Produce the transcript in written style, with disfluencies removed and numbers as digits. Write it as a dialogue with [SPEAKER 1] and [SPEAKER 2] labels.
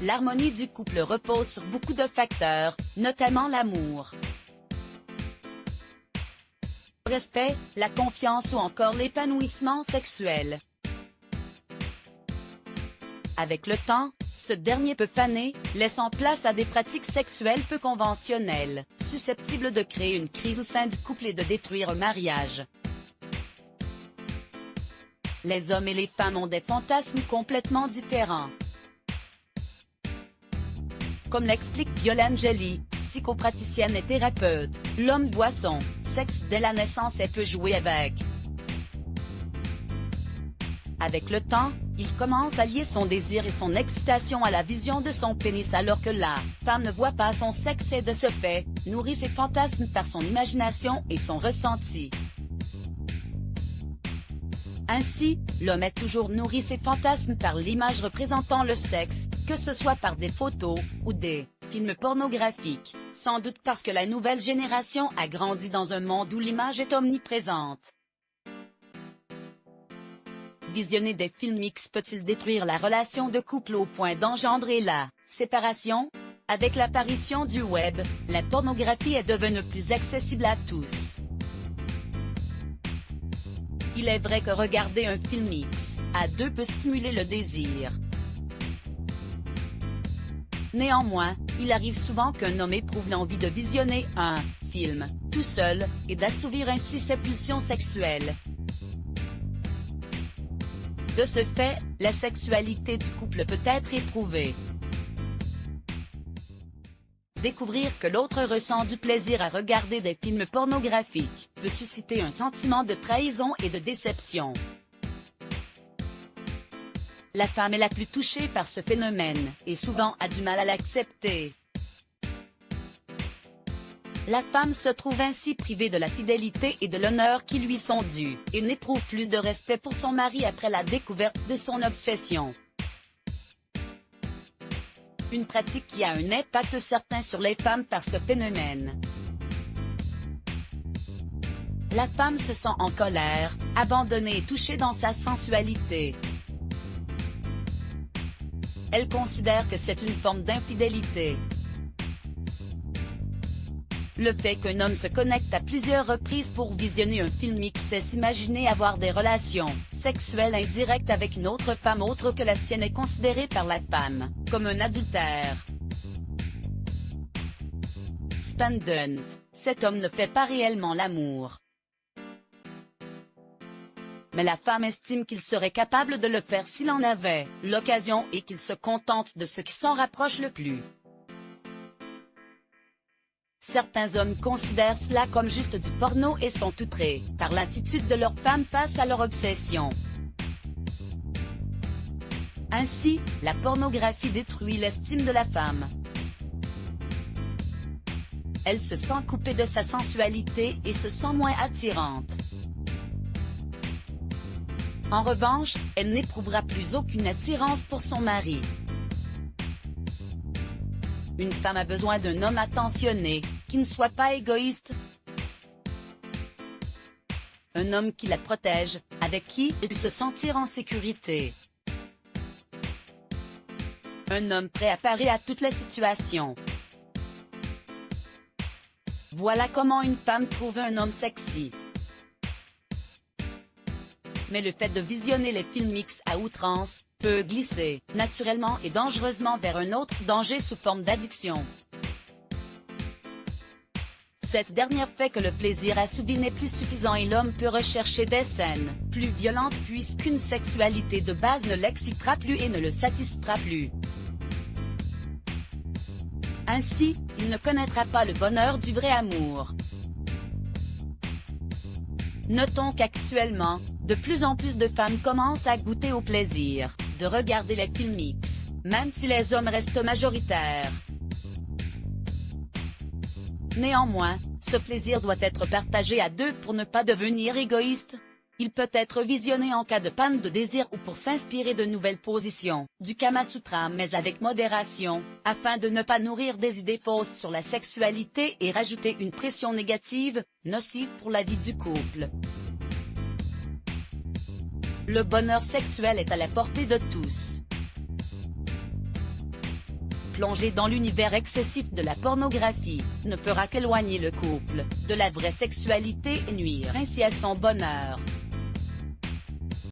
[SPEAKER 1] l'harmonie du couple repose sur beaucoup de facteurs, notamment l'amour, le respect, la confiance ou encore l'épanouissement sexuel. Avec le temps, ce dernier peut faner, laissant place à des pratiques sexuelles peu conventionnelles, susceptibles de créer une crise au sein du couple et de détruire un mariage. Les hommes et les femmes ont des fantasmes complètement différents. Comme l'explique Violaine Gelly, psychopraticienne et thérapeute, l'homme voit son sexe dès la naissance et peut jouer avec. Avec le temps, il commence à lier son désir et son excitation à la vision de son pénis alors que la femme ne voit pas son sexe et de ce fait, nourrit ses fantasmes par son imagination et son ressenti. Ainsi, l'homme est toujours nourri ses fantasmes par l'image représentant le sexe, que ce soit par des photos, ou des films pornographiques, sans doute parce que la nouvelle génération a grandi dans un monde où l'image est omniprésente. Visionner des films X peut-il détruire la relation de couple au point d'engendrer la séparation? Avec l'apparition du web, la pornographie est devenue plus accessible à tous. Il est vrai que regarder un film X à deux peut stimuler le désir. Néanmoins, il arrive souvent qu'un homme éprouve l'envie de visionner un film tout seul, et d'assouvir ainsi ses pulsions sexuelles. De ce fait, la sexualité du couple peut être éprouvée. Découvrir que l'autre ressent du plaisir à regarder des films pornographiques peut susciter un sentiment de trahison et de déception. La femme est la plus touchée par ce phénomène, et souvent a du mal à l'accepter. La femme se trouve ainsi privée de la fidélité et de l'honneur qui lui sont dus, et n'éprouve plus de respect pour son mari après la découverte de son obsession. Une pratique qui a un impact certain sur les femmes par ce phénomène. La femme se sent en colère, abandonnée et touchée dans sa sensualité. Elle considère que c'est une forme d'infidélité. Le fait qu'un homme se connecte à plusieurs reprises pour visionner un film X, c'est s'imaginer avoir des relations sexuelles indirectes avec une autre femme autre que la sienne est considéré par la femme comme un adultère. Spandent, cet homme ne fait pas réellement l'amour. Mais la femme estime qu'il serait capable de le faire s'il en avait l'occasion et qu'il se contente de ce qui s'en rapproche le plus. Certains hommes considèrent cela comme juste du porno et sont outrés par l'attitude de leur femme face à leur obsession. Ainsi, la pornographie détruit l'estime de la femme. Elle se sent coupée de sa sensualité et se sent moins attirante. En revanche, elle n'éprouvera plus aucune attirance pour son mari. Une femme a besoin d'un homme attentionné, qui ne soit pas égoïste. Un homme qui la protège, avec qui elle peut se sentir en sécurité. Un homme prêt à parer à toutes les situations. Voilà comment une femme trouve un homme sexy. Mais le fait de visionner les films X à outrance peut glisser, naturellement et dangereusement vers un autre danger sous forme d'addiction. Cette dernière fait que le plaisir assouvi n'est plus suffisant et l'homme peut rechercher des scènes plus violentes puisqu'une sexualité de base ne l'excitera plus et ne le satisfera plus. Ainsi, il ne connaîtra pas le bonheur du vrai amour. Notons qu'actuellement, de plus en plus de femmes commencent à goûter au plaisir de regarder les films X, même si les hommes restent majoritaires. Néanmoins, ce plaisir doit être partagé à deux pour ne pas devenir égoïste. Il peut être visionné en cas de panne de désir ou pour s'inspirer de nouvelles positions du Kama Sutra mais avec modération, afin de ne pas nourrir des idées fausses sur la sexualité et rajouter une pression négative, nocive pour la vie du couple. Le bonheur sexuel est à la portée de tous. plonger dans l'univers excessif de la pornographie, ne fera qu'éloigner le couple de la vraie sexualité et nuire ainsi à son bonheur.